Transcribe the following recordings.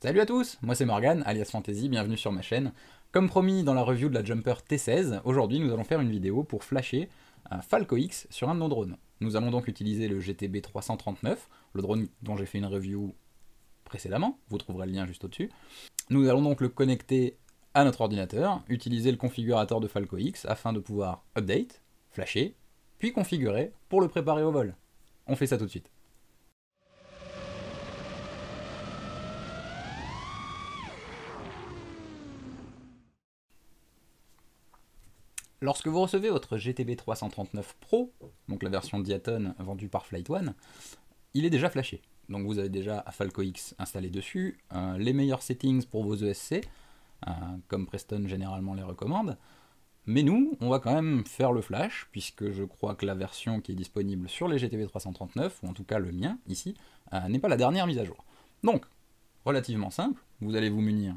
Salut à tous, moi c'est Morgan, alias Fantasy, bienvenue sur ma chaîne. Comme promis dans la review de la Jumper T16, aujourd'hui nous allons faire une vidéo pour flasher un Falco X sur un de nos drones. Nous allons donc utiliser le GTB 339, le drone dont j'ai fait une review précédemment, vous trouverez le lien juste au-dessus. Nous allons donc le connecter à notre ordinateur, utiliser le configurateur de Falco X afin de pouvoir update, flasher, puis configurer pour le préparer au vol. On fait ça tout de suite. Lorsque vous recevez votre GTB 339 Pro, donc la version Diaton vendue par Flight One, il est déjà flashé. Donc vous avez déjà Falco X installé dessus, les meilleurs settings pour vos ESC, comme Preston généralement les recommande. Mais nous, on va quand même faire le flash, puisque je crois que la version qui est disponible sur les GTB 339, ou en tout cas le mien ici, n'est pas la dernière mise à jour. Donc, relativement simple, vous allez vous munir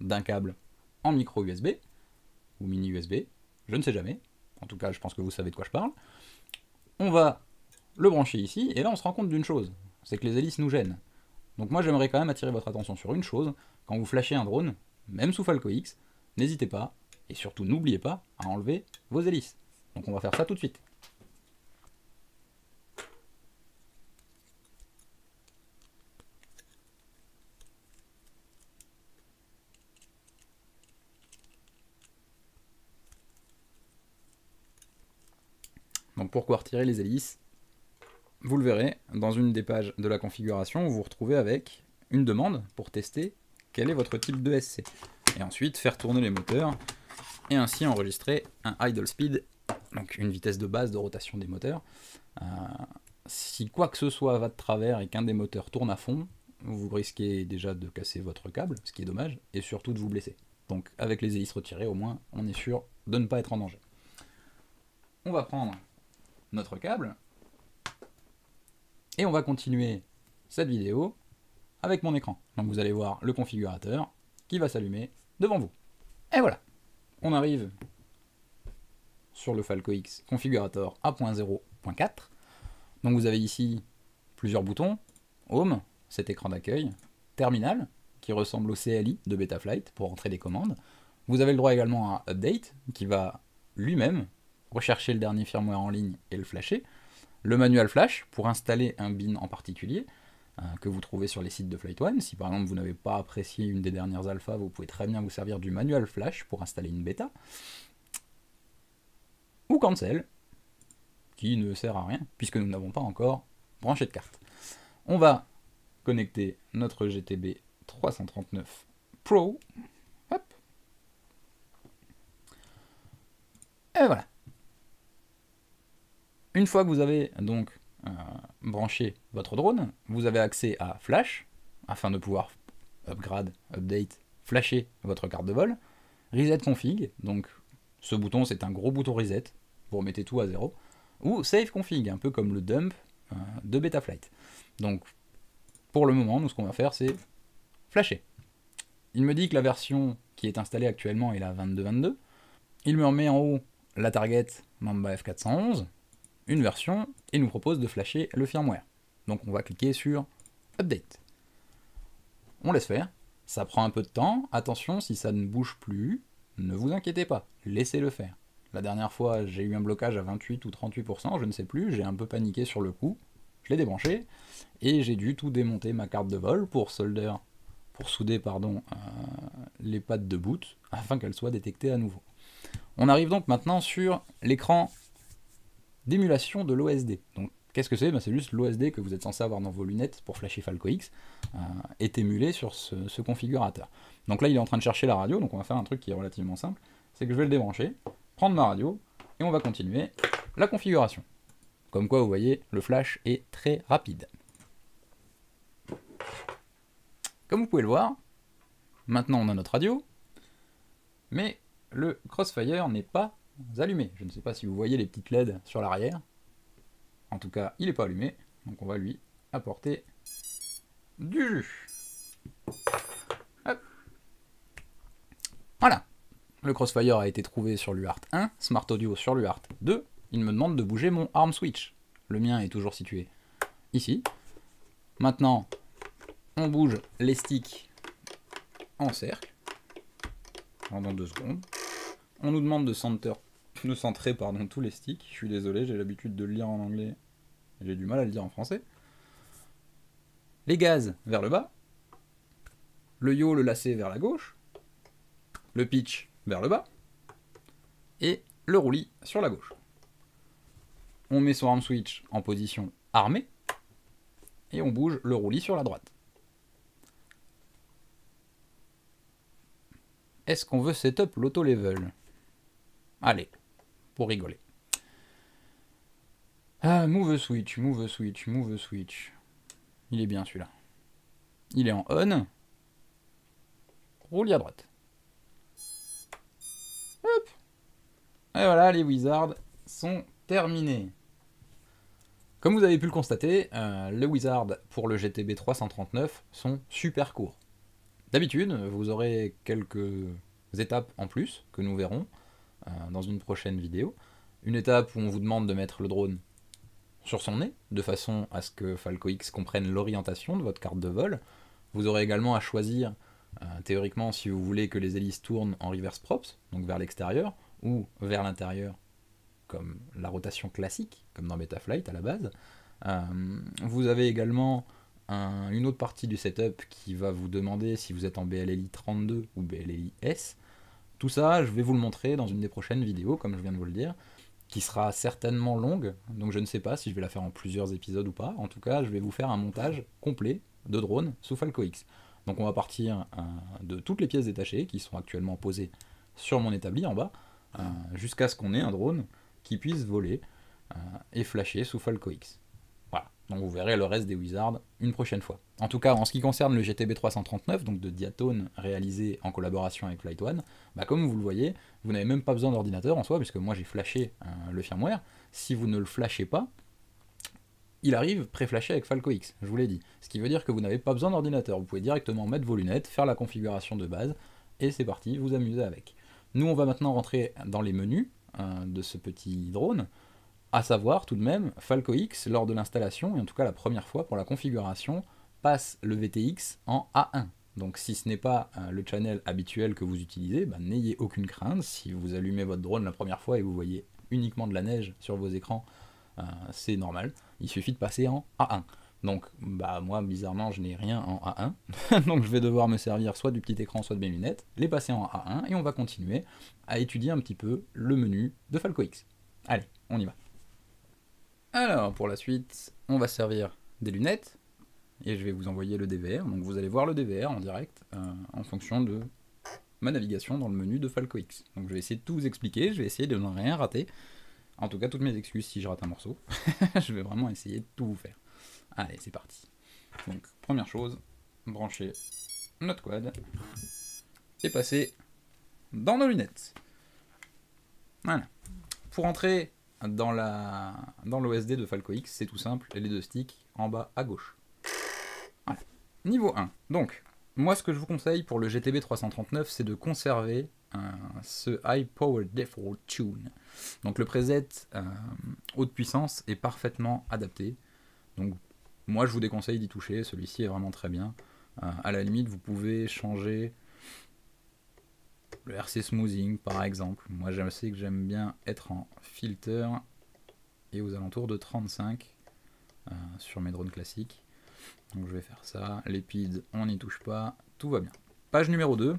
d'un câble en micro USB, ou mini USB, je ne sais jamais, en tout cas je pense que vous savez de quoi je parle. On va le brancher ici, et là on se rend compte d'une chose, c'est que les hélices nous gênent. Donc moi j'aimerais quand même attirer votre attention sur une chose, quand vous flashez un drone, même sous Falco X, n'hésitez pas, et surtout n'oubliez pas, à enlever vos hélices. Donc on va faire ça tout de suite. Donc pourquoi retirer les hélices? Vous le verrez, dans une des pages de la configuration, vous vous retrouvez avec une demande pour tester quel est votre type de SC. Et ensuite faire tourner les moteurs, et ainsi enregistrer un idle speed, donc une vitesse de base de rotation des moteurs. Si quoi que ce soit va de travers et qu'un des moteurs tourne à fond, vous risquez déjà de casser votre câble, ce qui est dommage, et surtout de vous blesser. Donc avec les hélices retirées, au moins, on est sûr de ne pas être en danger. On va prendre notre câble, et on va continuer cette vidéo avec mon écran. Donc vous allez voir le configurateur qui va s'allumer devant vous. Et voilà, on arrive sur le Falco X configurator A.0.4. Donc vous avez ici plusieurs boutons, Home, cet écran d'accueil, Terminal, qui ressemble au CLI de Betaflight pour entrer des commandes. Vous avez le droit également à Update, qui va lui-même rechercher le dernier firmware en ligne et le flasher. Le manual flash, pour installer un bin en particulier, que vous trouvez sur les sites de Flight One. Si par exemple vous n'avez pas apprécié une des dernières alphas, vous pouvez très bien vous servir du manual flash pour installer une bêta. Ou cancel, qui ne sert à rien, puisque nous n'avons pas encore branché de carte. On va connecter notre GTB 339 Pro. Hop. Et voilà. Une fois que vous avez donc branché votre drone, vous avez accès à Flash, afin de pouvoir upgrade, update, flasher votre carte de vol. Reset config, donc ce bouton c'est un gros bouton reset, vous remettez tout à zéro. Ou Save config, un peu comme le dump de Betaflight. Donc pour le moment, nous ce qu'on va faire c'est flasher. Il me dit que la version qui est installée actuellement est la 22.22. Il me remet en haut la target Mamba F411, une version, et nous propose de flasher le firmware. Donc on va cliquer sur Update. On laisse faire, ça prend un peu de temps, attention si ça ne bouge plus, ne vous inquiétez pas, laissez-le faire. La dernière fois j'ai eu un blocage à 28 ou 38%, je ne sais plus, j'ai un peu paniqué sur le coup, je l'ai débranché, et j'ai dû tout démonter ma carte de vol pour souder les pattes de boot, afin qu'elles soient détectées à nouveau. On arrive donc maintenant sur l'écran d'émulation de l'OSD. Donc qu'est-ce que c'est? C'est juste l'OSD que vous êtes censé avoir dans vos lunettes pour flasher Falco X, est émulé sur ce configurateur. Donc là il est en train de chercher la radio, donc on va faire un truc qui est relativement simple, c'est que je vais le débrancher, prendre ma radio, et on va continuer la configuration. Comme quoi vous voyez, le flash est très rapide. Comme vous pouvez le voir, maintenant on a notre radio, mais le Crossfire n'est pas allumé. Je ne sais pas si vous voyez les petites LED sur l'arrière. En tout cas, il n'est pas allumé, donc on va lui apporter du jus. Hop. Voilà. Le Crossfire a été trouvé sur l'UART 1, Smart Audio sur l'UART 2. Il me demande de bouger mon arm switch. Le mien est toujours situé ici. Maintenant, on bouge les sticks en cercle pendant 2 secondes. On nous demande de centrer tous les sticks. Je suis désolé, j'ai l'habitude de le lire en anglais. J'ai du mal à le dire en français. Les gaz vers le bas. Le yaw, le lacet vers la gauche. Le pitch vers le bas. Et le roulis sur la gauche. On met son arm switch en position armée. Et on bouge le roulis sur la droite. Est-ce qu'on veut setup l'auto-level? Allez, pour rigoler. Ah, move switch, move switch, move switch. Il est bien celui-là. Il est en on. Roulis à droite. Hop. Et voilà, les wizards sont terminés. Comme vous avez pu le constater, les wizards pour le GTB 339 sont super courts. D'habitude, vous aurez quelques étapes en plus que nous verrons dans une prochaine vidéo. Une étape où on vous demande de mettre le drone sur son nez, de façon à ce que Falco X comprenne l'orientation de votre carte de vol. Vous aurez également à choisir, théoriquement, si vous voulez que les hélices tournent en reverse props, donc vers l'extérieur, ou vers l'intérieur, comme la rotation classique, comme dans Betaflight à la base. Vous avez également une autre partie du setup qui va vous demander si vous êtes en BLLI 32 ou BLLI S. Tout ça, je vais vous le montrer dans une des prochaines vidéos, comme je viens de vous le dire, qui sera certainement longue, donc je ne sais pas si je vais la faire en plusieurs épisodes ou pas. En tout cas, je vais vous faire un montage complet de drone sous Falco X. Donc on va partir de toutes les pièces détachées qui sont actuellement posées sur mon établi en bas, jusqu'à ce qu'on ait un drone qui puisse voler et flasher sous Falco X. Voilà, donc vous verrez le reste des wizards une prochaine fois. En tout cas, en ce qui concerne le GTB 339, donc de Diatone réalisé en collaboration avec Flight One, comme vous le voyez, vous n'avez même pas besoin d'ordinateur en soi, puisque moi j'ai flashé le firmware. Si vous ne le flashez pas, il arrive pré-flashé avec Falco X, je vous l'ai dit. Ce qui veut dire que vous n'avez pas besoin d'ordinateur, vous pouvez directement mettre vos lunettes, faire la configuration de base, et c'est parti, vous amusez avec. Nous on va maintenant rentrer dans les menus de ce petit drone, à savoir tout de même, Falco X, lors de l'installation, et en tout cas la première fois pour la configuration, passe le VTX en A1. Donc si ce n'est pas le channel habituel que vous utilisez, n'ayez aucune crainte. Si vous allumez votre drone la première fois et vous voyez uniquement de la neige sur vos écrans, c'est normal. Il suffit de passer en A1. Donc moi bizarrement je n'ai rien en A1, donc je vais devoir me servir soit du petit écran soit de mes lunettes, les passer en A1 et on va continuer à étudier un petit peu le menu de Falco X. Allez, on y va. Alors, pour la suite, on va servir des lunettes, et je vais vous envoyer le DVR, donc vous allez voir le DVR en direct, en fonction de ma navigation dans le menu de Falco X. Donc je vais essayer de tout vous expliquer, je vais essayer de ne rien rater. En tout cas, toutes mes excuses si je rate un morceau. Je vais vraiment essayer de tout vous faire. Allez, c'est parti. Donc, première chose, brancher notre quad, et passer dans nos lunettes. Voilà. Pour entrer dans l'OSD de Falco X, c'est tout simple, les deux sticks en bas à gauche. Voilà. Niveau 1. Donc, moi ce que je vous conseille pour le GTB 339, c'est de conserver ce High Power Default Tune. Donc le preset haute puissance est parfaitement adapté. Donc moi je vous déconseille d'y toucher, celui-ci est vraiment très bien. À la limite, vous pouvez changer le RC Smoothing par exemple. Moi je sais que j'aime bien être en filter et aux alentours de 35 sur mes drones classiques. Donc je vais faire ça. Les PID, on n'y touche pas, tout va bien. Page numéro 2,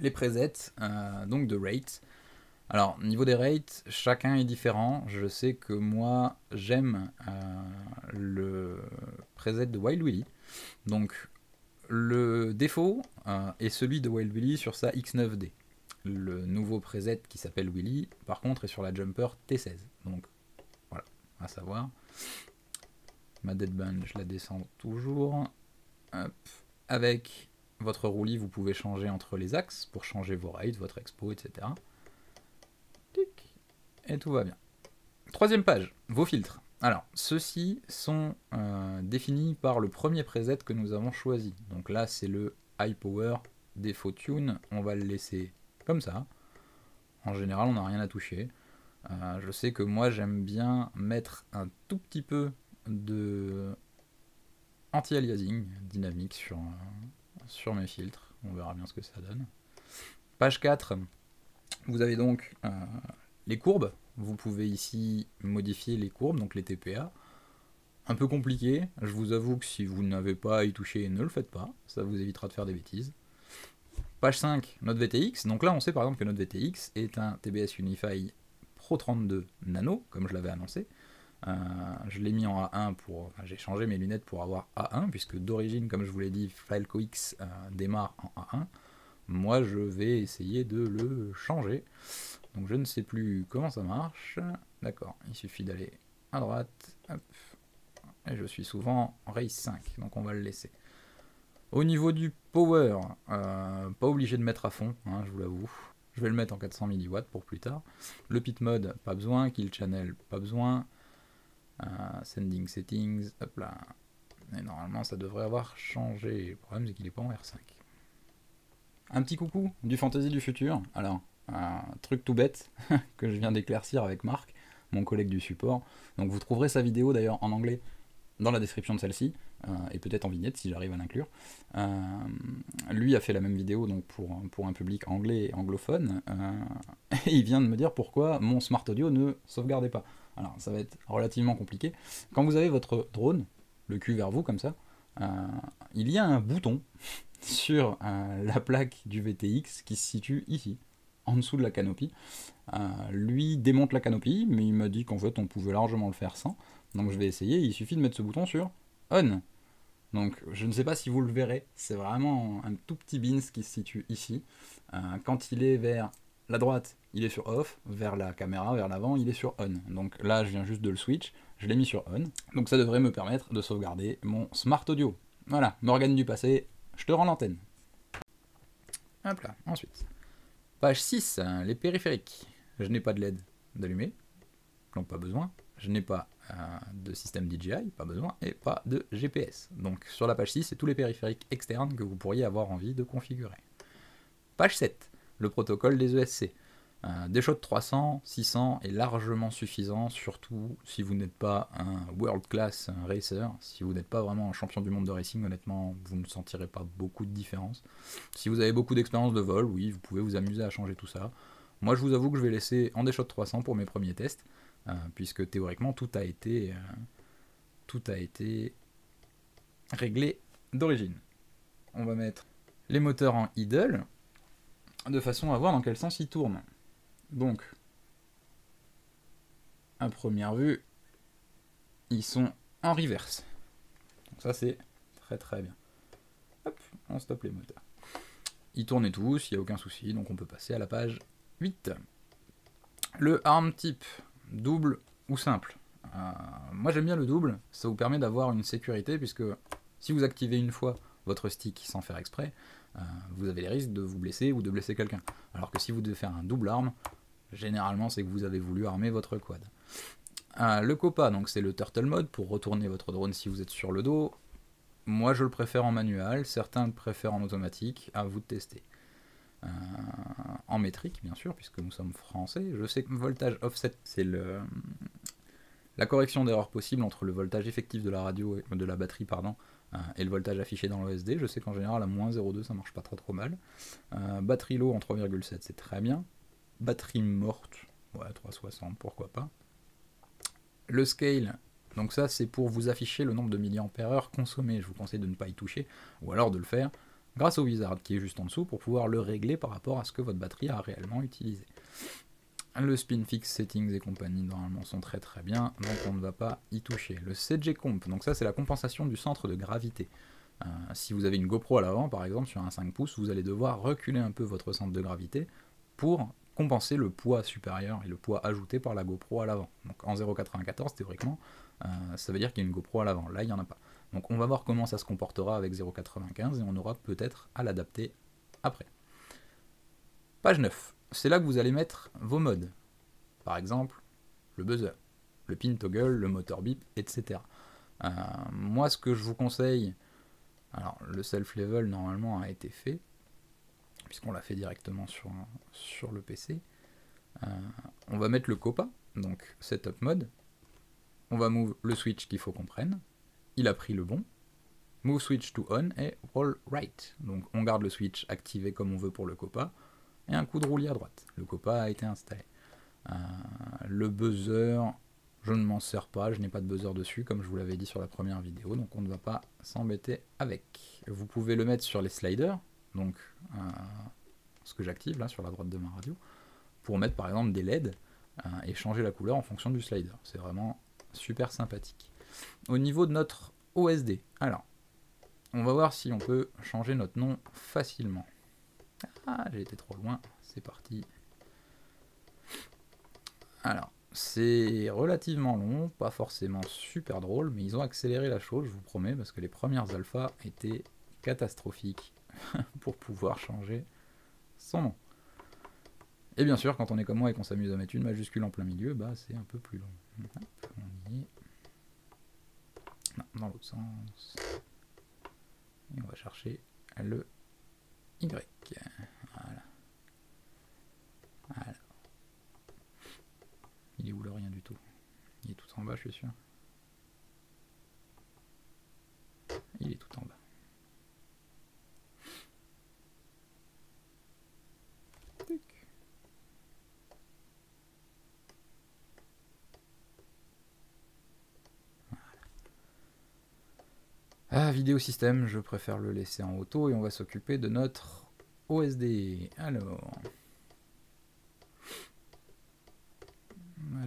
les presets donc de rate. Alors niveau des rates, chacun est différent. Je sais que moi j'aime le preset de Wild Willy. Donc le défaut est celui de Wild Willy sur sa X9D. Le nouveau preset qui s'appelle Willy, par contre, est sur la Jumper T16. Donc voilà, à savoir. Ma deadband, je la descends toujours. Hop. Avec votre roulis, vous pouvez changer entre les axes pour changer vos rates, votre expo, etc. Et tout va bien. Troisième page, vos filtres. Alors, ceux-ci sont définis par le premier preset que nous avons choisi. Donc là, c'est le High Power Default Tune. On va le laisser comme ça. En général, on n'a rien à toucher. Je sais que moi, j'aime bien mettre un tout petit peu de anti-aliasing dynamique sur mes filtres. on verra bien ce que ça donne. Page 4, vous avez donc les courbes. Vous pouvez ici modifier les courbes, donc les TPA. Un peu compliqué, je vous avoue que si vous n'avez pas à y toucher, ne le faites pas, ça vous évitera de faire des bêtises. Page 5, notre VTX. Donc là, on sait par exemple que notre VTX est un TBS Unify Pro 32 Nano, comme je l'avais annoncé. Je l'ai mis en A1 pour... Enfin, j'ai changé mes lunettes pour avoir A1, puisque d'origine, comme je vous l'ai dit, Falco X démarre en A1. Moi, je vais essayer de le changer. Donc je ne sais plus comment ça marche. D'accord, il suffit d'aller à droite. Hop. Et je suis souvent en Race 5, donc on va le laisser. Au niveau du power, pas obligé de mettre à fond, hein, je vous l'avoue. Je vais le mettre en 400 mW pour plus tard. Le pit mode, pas besoin. Kill channel, pas besoin. Sending settings, hop là. Et normalement, ça devrait avoir changé. Le problème, c'est qu'il n'est pas en R5. Un petit coucou du Fantasy du futur. Alors, un truc tout bête que je viens d'éclaircir avec Marc, mon collègue du support. Donc, vous trouverez sa vidéo d'ailleurs en anglais dans la description de celle-ci, et peut-être en vignette si j'arrive à l'inclure. Lui a fait la même vidéo donc pour un public anglais et anglophone, et il vient de me dire pourquoi mon Smart Audio ne sauvegardait pas. Alors ça va être relativement compliqué. Quand vous avez votre drone, le cul vers vous comme ça, il y a un bouton sur la plaque du VTX qui se situe ici, en dessous de la canopie. Lui démonte la canopie, mais il m'a dit qu'en fait on pouvait largement le faire sans. Donc je vais essayer, il suffit de mettre ce bouton sur On. Donc je ne sais pas si vous le verrez, c'est vraiment un tout petit bins qui se situe ici. Quand il est vers la droite, il est sur Off, vers la caméra, vers l'avant, il est sur On. Donc là je viens juste de le switch, je l'ai mis sur On. Donc ça devrait me permettre de sauvegarder mon Smart Audio. Voilà, Morgane du passé, je te rends l'antenne. Hop là, ensuite. Page 6, les périphériques. Je n'ai pas de LED d'allumé, donc pas besoin. Je n'ai pas de système DJI, pas besoin, et pas de GPS. Donc sur la page 6, c'est tous les périphériques externes que vous pourriez avoir envie de configurer. Page 7, le protocole des ESC. Des-Shot 300, 600 est largement suffisant, surtout si vous n'êtes pas un world class racer, si vous n'êtes pas vraiment un champion du monde de racing, honnêtement, vous ne sentirez pas beaucoup de différence. Si vous avez beaucoup d'expérience de vol, oui, vous pouvez vous amuser à changer tout ça. Moi, je vous avoue que je vais laisser en Des-Shot 300 pour mes premiers tests, puisque théoriquement, tout a été réglé d'origine. On va mettre les moteurs en idle, de façon à voir dans quel sens ils tournent. Donc, à première vue, ils sont en reverse. Donc ça, c'est très très bien. Hop, on stoppe les moteurs. Ils tournent tous, il n'y a aucun souci, donc on peut passer à la page 8. Le arm type, double ou simple. Moi j'aime bien le double, ça vous permet d'avoir une sécurité, puisque si vous activez une fois votre stick sans faire exprès, vous avez les risques de vous blesser ou de blesser quelqu'un. Alors que si vous devez faire un double arme, généralement c'est que vous avez voulu armer votre quad. Le COPA, donc c'est le Turtle Mode pour retourner votre drone si vous êtes sur le dos. Moi je le préfère en manuel, certains le préfèrent en automatique, à vous de tester. En métrique bien sûr, puisque nous sommes français. Je sais que voltage offset, c'est la correction d'erreur possible entre le voltage effectif de la radio, de la batterie pardon, et le voltage affiché dans l'OSD. Je sais qu'en général à moins 0,2 ça marche pas trop mal. Batterie low en 3,7 c'est très bien. Batterie morte, ouais 360 pourquoi pas. Le scale, donc ça c'est pour vous afficher le nombre de milliampères-heure consommé. Je vous conseille de ne pas y toucher, ou alors de le faire grâce au wizard qui est juste en dessous pour pouvoir le régler par rapport à ce que votre batterie a réellement utilisé. Le spin fix settings et compagnie normalement sont très très bien, donc on ne va pas y toucher. Le CG comp, donc ça c'est la compensation du centre de gravité. Si vous avez une GoPro à l'avant par exemple sur un 5 pouces, vous allez devoir reculer un peu votre centre de gravité pour compenser le poids supérieur et le poids ajouté par la GoPro à l'avant. Donc en 0,94 théoriquement, ça veut dire qu'il y a une GoPro à l'avant, là il n'y en a pas. Donc on va voir comment ça se comportera avec 0,95 et on aura peut-être à l'adapter après. Page 9, c'est là que vous allez mettre vos modes. Par exemple, le buzzer, le pin toggle, le motor bip, etc. Moi ce que je vous conseille, alors le self-level normalement a été fait, puisqu'on l'a fait directement sur le PC. On va mettre le COPA, donc setup mode. On va move le switch qu'il faut qu'on prenne. Il a pris le bon. Move switch to on et roll right. Donc on garde le switch activé comme on veut pour le COPA, et un coup de roulis à droite. Le COPA a été installé. Le buzzer, je ne m'en sers pas, je n'ai pas de buzzer dessus, comme je vous l'avais dit sur la première vidéo, donc on ne va pas s'embêter avec. Vous pouvez le mettre sur les sliders, donc ce que j'active là sur la droite de ma radio, pour mettre par exemple des LED et changer la couleur en fonction du slider. C'est vraiment super sympathique. Au niveau de notre OSD, alors, on va voir si on peut changer notre nom facilement. Ah, j'ai été trop loin, c'est parti. Alors, c'est relativement long, pas forcément super drôle, mais ils ont accéléré la chose, je vous promets, parce que les premières alphas étaient catastrophiques pour pouvoir changer son nom. Et bien sûr, quand on est comme moi et qu'on s'amuse à mettre une majuscule en plein milieu, bah c'est un peu plus long. Hop, on y est. Non, dans l'autre sens. Et on va chercher le Y. Voilà. Voilà. Il est où le rien du tout? Il est tout en bas, je suis sûr. Il est tout en bas. Vidéo système, je préfère le laisser en auto et on va s'occuper de notre OSD. Alors,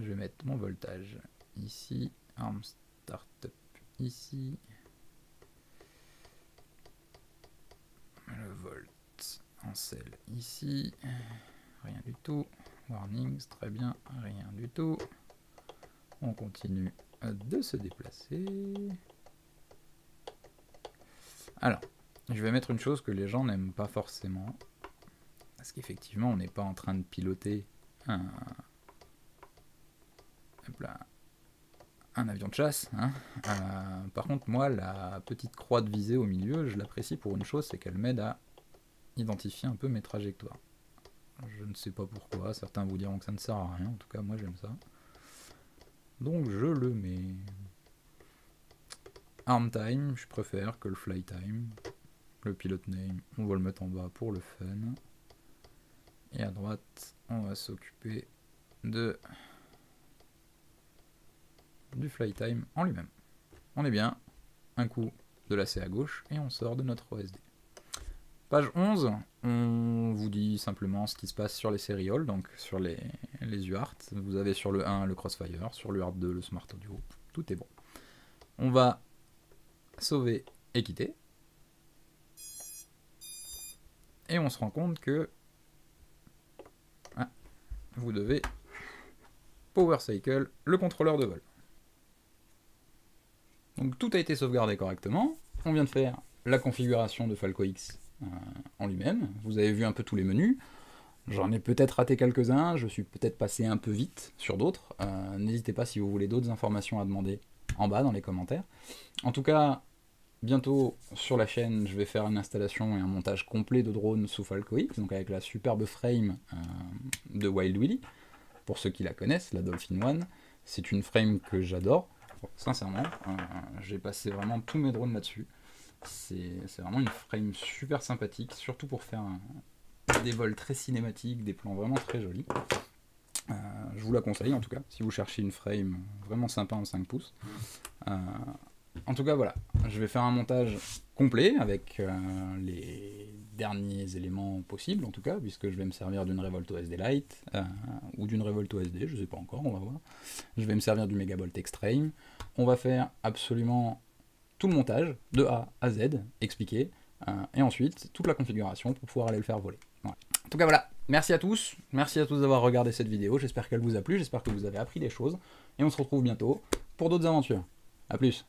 je vais mettre mon voltage ici, arm startup ici, le volt en cell ici, rien du tout, warnings, très bien, rien du tout. On continue de se déplacer. Alors, je vais mettre une chose que les gens n'aiment pas forcément, parce qu'effectivement, on n'est pas en train de piloter un avion de chasse. Hein. Par contre, moi, la petite croix de visée au milieu, je l'apprécie pour une chose, c'est qu'elle m'aide à identifier un peu mes trajectoires. Je ne sais pas pourquoi, certains vous diront que ça ne sert à rien, en tout cas, moi j'aime ça. Donc je le mets. Arm time, je préfère que le fly time. Le pilot name, on va le mettre en bas pour le fun. Et à droite, on va s'occuper de du fly time en lui-même. On est bien, un coup de lacet à gauche et on sort de notre OSD. Page 11, on vous dit simplement ce qui se passe sur les sérials, donc sur les UART. Vous avez sur le 1 le Crossfire, sur le UART 2 le Smart Audio, tout est bon. On va sauver et quitter. Et on se rend compte que vous devez power cycle le contrôleur de vol. Donc tout a été sauvegardé correctement. On vient de faire la configuration de Falco X en lui-même. Vous avez vu un peu tous les menus. J'en ai peut-être raté quelques-uns, je suis peut-être passé un peu vite sur d'autres. N'hésitez pas si vous voulez d'autres informations à demander en bas dans les commentaires. En tout cas, bientôt sur la chaîne, je vais faire une installation et un montage complet de drone sous Falco X, donc avec la superbe frame de Wild Willy. Pour ceux qui la connaissent, la Dolphin One, c'est une frame que j'adore. Sincèrement, j'ai passé vraiment tous mes drones là-dessus. C'est vraiment une frame super sympathique, surtout pour faire des vols très cinématiques, des plans vraiment très jolis. Je vous la conseille en tout cas, si vous cherchez une frame vraiment sympa en 5 pouces. En tout cas voilà, je vais faire un montage complet avec les derniers éléments possibles en tout cas, puisque je vais me servir d'une Revolt OSD Lite ou d'une Revolt OSD, je sais pas encore, on va voir. Je vais me servir du Megabolt Extreme. On va faire absolument tout le montage de A à Z, expliqué, et ensuite toute la configuration pour pouvoir aller le faire voler. Voilà. En tout cas voilà, merci à tous d'avoir regardé cette vidéo, j'espère qu'elle vous a plu, j'espère que vous avez appris des choses, et on se retrouve bientôt pour d'autres aventures. A plus.